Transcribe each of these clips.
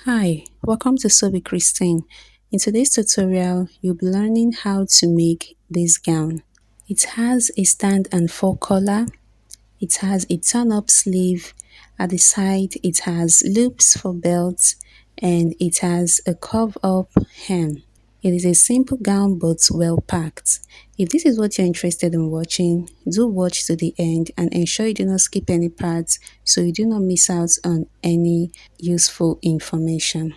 Hi, welcome to Sew with Christine. In today's tutorial, you'll be learning how to make this gown. It has a stand and four collar. It has a turn-up sleeve. At the side, it has loops for belts and it has a curve-up hem. It is a simple gown but well packed. If this is what you're interested in watching, do watch to the end and ensure you do not skip any parts so you do not miss out on any useful information.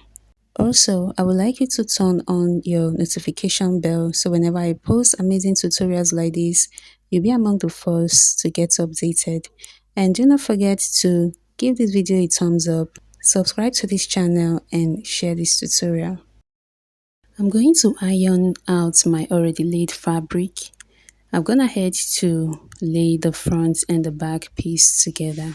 Also, I would like you to turn on your notification bell so whenever I post amazing tutorials like this, you'll be among the first to get updated. And do not forget to give this video a thumbs up, subscribe to this channel and share this tutorial. I'm going to iron out my already laid fabric. I've gone ahead to lay the front and the back piece together.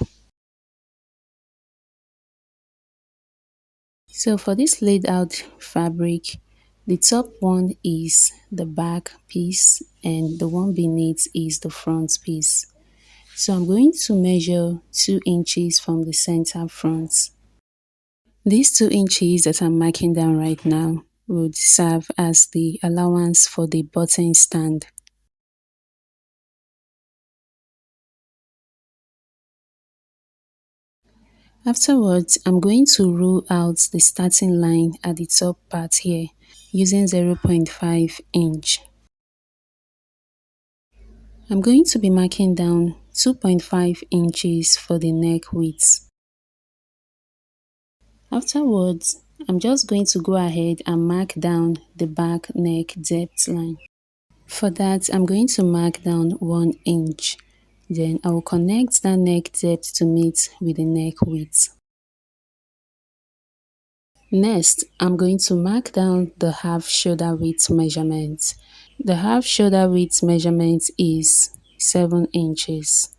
So for this laid out fabric, the top one is the back piece and the one beneath is the front piece. So I'm going to measure 2 inches from the center front. These 2 inches that I'm marking down right now would serve as the allowance for the button stand. Afterwards, I'm going to rule out the starting line at the top part here using 0.5 inch. I'm going to be marking down 2.5 inches for the neck width. Afterwards, I'm just going to go ahead and mark down the back neck depth line. For that, I'm going to mark down 1 inch. Then I will connect that neck depth to meet with the neck width. Next, I'm going to mark down the half shoulder width measurement. The half shoulder width measurement is 7 inches.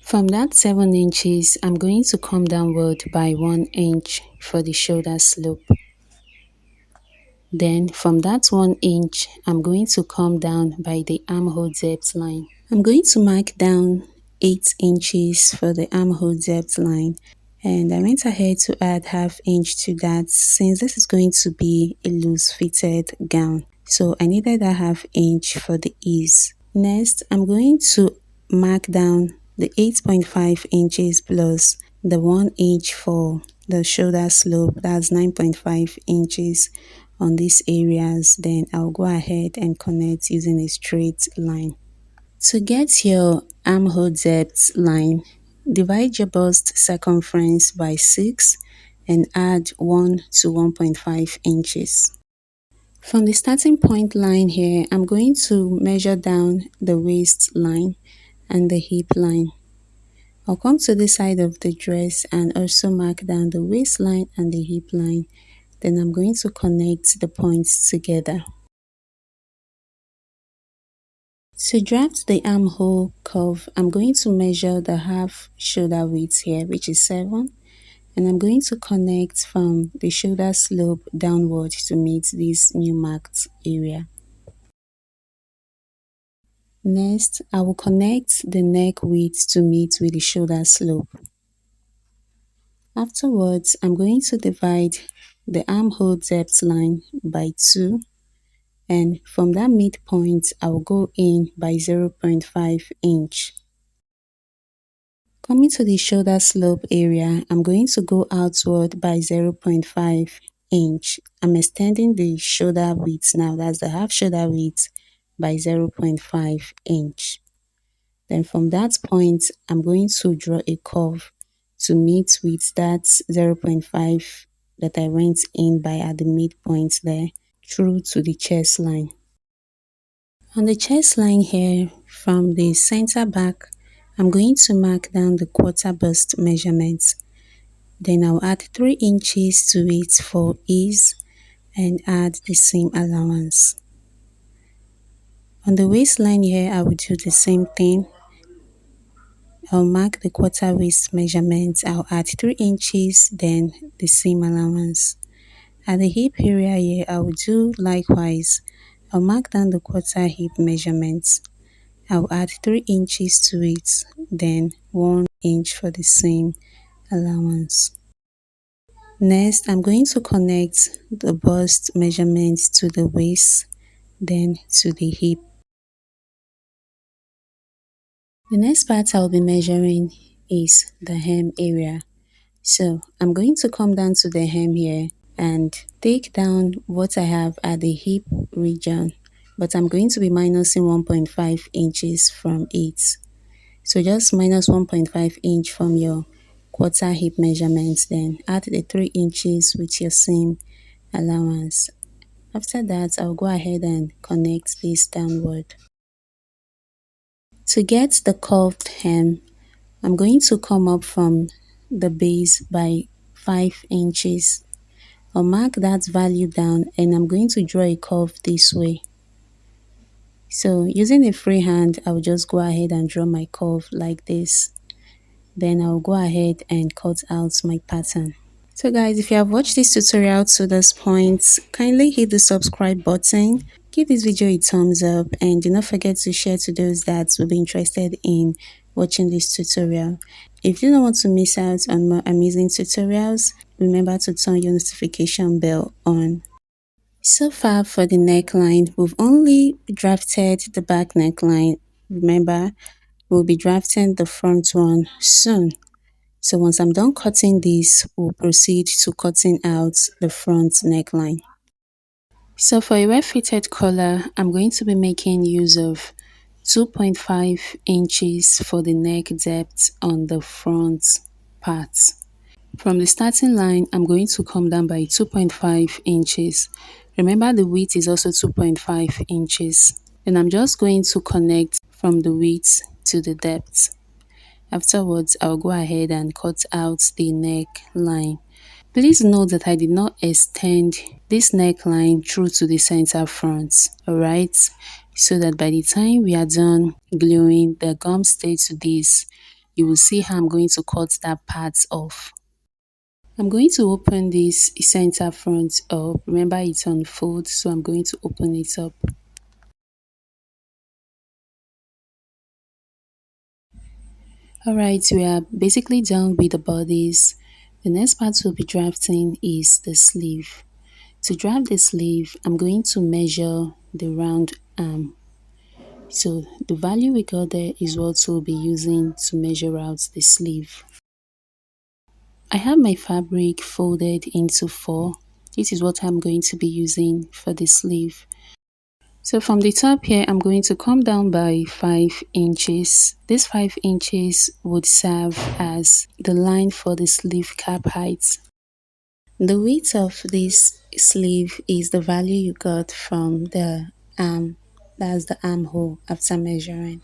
From that 7 inches, I'm going to come downward by 1 inch for the shoulder slope. Then from that 1 inch, I'm going to come down by the armhole depth line. I'm going to mark down 8 inches for the armhole depth line. And I went ahead to add ½ inch to that since this is going to be a loose fitted gown. So I needed a ½ inch for the ease. Next, I'm going to mark down the 8.5 inches plus the 1 inch for the shoulder slope. That's 9.5 inches on these areas. Then I'll go ahead and connect using a straight line. To get your armhole depth line, divide your bust circumference by 6 and add 1 to 1.5 inches. From the starting point line here, I'm going to measure down the waist line and the hip line. I'll come to the side of the dress and also mark down the waistline and the hip line. Then I'm going to connect the points together. To draft the armhole curve, I'm going to measure the half shoulder width here, which is 7, and I'm going to connect from the shoulder slope downward to meet this new marked area. Next, I will connect the neck width to meet with the shoulder slope. Afterwards, I'm going to divide the armhole depth line by 2, and from that midpoint, I will go in by 0.5 inch. Coming to the shoulder slope area, I'm going to go outward by 0.5 inch. I'm extending the shoulder width now, that's the half shoulder width, by 0.5 inch. Then from that point, I'm going to draw a curve to meet with that 0.5 that I went in by at the midpoint there, through to the chest line. On the chest line here, from the center back, I'm going to mark down the quarter bust measurement. Then I'll add 3 inches to it for ease and add the seam allowance. On the waistline here, I will do the same thing. I'll mark the quarter waist measurement. I'll add 3 inches, then the seam allowance. At the hip area here, I will do likewise. I'll mark down the quarter hip measurements. I'll add 3 inches to it, then 1 inch for the seam allowance. Next, I'm going to connect the bust measurements to the waist, then to the hip. The next part I'll be measuring is the hem area. So I'm going to come down to the hem here and take down what I have at the hip region, but I'm going to be minusing 1.5 inches from it. So just minus 1.5 inch from your quarter hip measurements, then add the 3 inches with your seam allowance. After that, I'll go ahead and connect this downward. To get the curved hem, I'm going to come up from the base by 5 inches. I'll mark that value down and I'm going to draw a curve this way. So using a free hand, I'll just go ahead and draw my curve like this. Then I'll go ahead and cut out my pattern. So guys, if you have watched this tutorial to this point, kindly hit the subscribe button, give this video a thumbs up, and do not forget to share to those that will be interested in watching this tutorial. If you don't want to miss out on more amazing tutorials, remember to turn your notification bell on. So far for the neckline, we've only drafted the back neckline. Remember, we'll be drafting the front one soon. So once I'm done cutting this, we'll proceed to cutting out the front neckline. So for a well-fitted collar, I'm going to be making use of 2.5 inches for the neck depth on the front part. From the starting line, I'm going to come down by 2.5 inches. Remember the width is also 2.5 inches. Then I'm just going to connect from the width to the depth. Afterwards, I'll go ahead and cut out the neckline. Please note that I did not extend this neckline through to the center front, alright? So that by the time we are done gluing the gum stay to this, you will see how I'm going to cut that part off. I'm going to open this center front up. Remember it's on fold, so I'm going to open it up. Alright, we are basically done with the bodies. The next part we'll be drafting is the sleeve. To draft the sleeve, I'm going to measure the round arm. So the value we got there is what we'll be using to measure out the sleeve. I have my fabric folded into 4. This is what I'm going to be using for the sleeve. So from the top here, I'm going to come down by 5 inches. This 5 inches would serve as the line for the sleeve cap height. The width of this sleeve is the value you got from the arm, that's the armhole after measuring.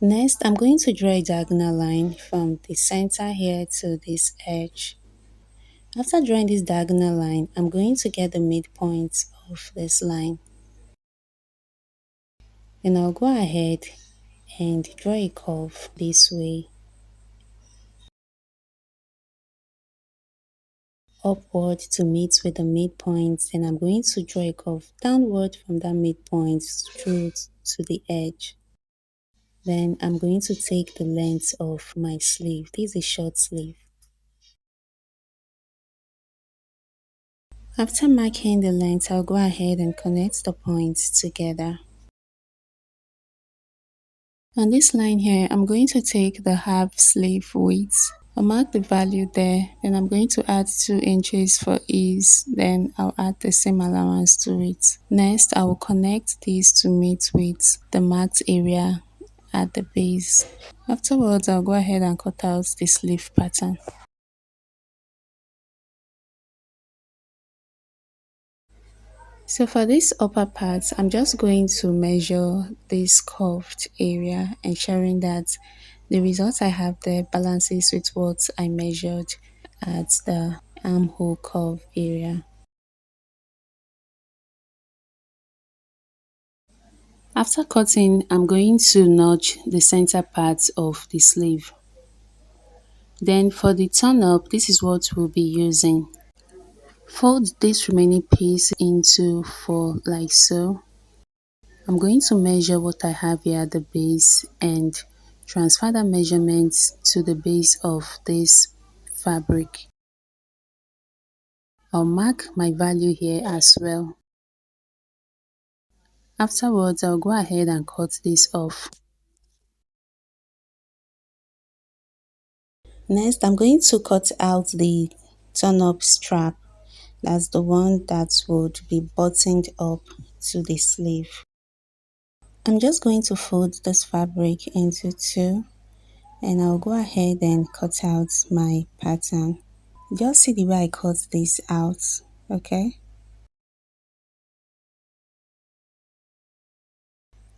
Next, I'm going to draw a diagonal line from the center here to this edge. After drawing this diagonal line, I'm going to get the midpoint of this line. Then I'll go ahead and draw a curve this way, upward to meet with the midpoint. Then I'm going to draw a curve downward from that midpoint through to the edge. Then I'm going to take the length of my sleeve. This is a short sleeve. After marking the length, I'll go ahead and connect the points together. On this line here, I'm going to take the half sleeve width. I'll mark the value there, then I'm going to add 2 inches for ease, then I'll add the same allowance to it. Next, I will connect these to meet with the marked area at the base. Afterwards, I'll go ahead and cut out the sleeve pattern. So for this upper part, I'm just going to measure this curved area, ensuring that the result I have there balances with what I measured at the armhole curve area. After cutting, I'm going to notch the center part of the sleeve. Then for the turn up, this is what we'll be using. Fold this remaining piece into 4 like so. I'm going to measure what I have here at the base and transfer the measurements to the base of this fabric. I'll mark my value here as well. Afterwards, I'll go ahead and cut this off. Next, I'm going to cut out the turn-up strap. That's the one that would be buttoned up to the sleeve. I'm just going to fold this fabric into two, and I'll go ahead and cut out my pattern. Just see the way I cut this out, okay?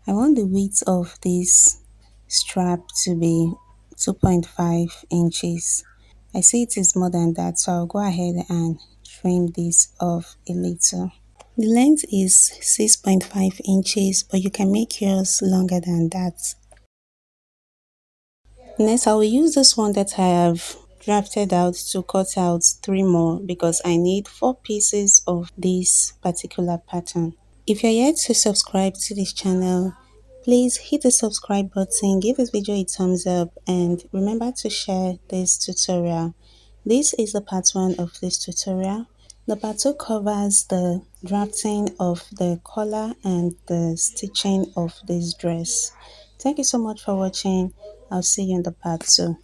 I want the width of this strap to be 2.5 inches. I see it is more than that, so I'll go ahead and trim this off a little. The length is 6.5 inches, but you can make yours longer than that. Next, I will use this one that I have drafted out to cut out 3 more because I need 4 pieces of this particular pattern. If you're yet to subscribe to this channel, please hit the subscribe button, give this video a thumbs up, and remember to share this tutorial. This is the part 1 of this tutorial. The part 2 covers the drafting of the collar and the stitching of this dress. Thank you so much for watching. I'll see you in the part 2.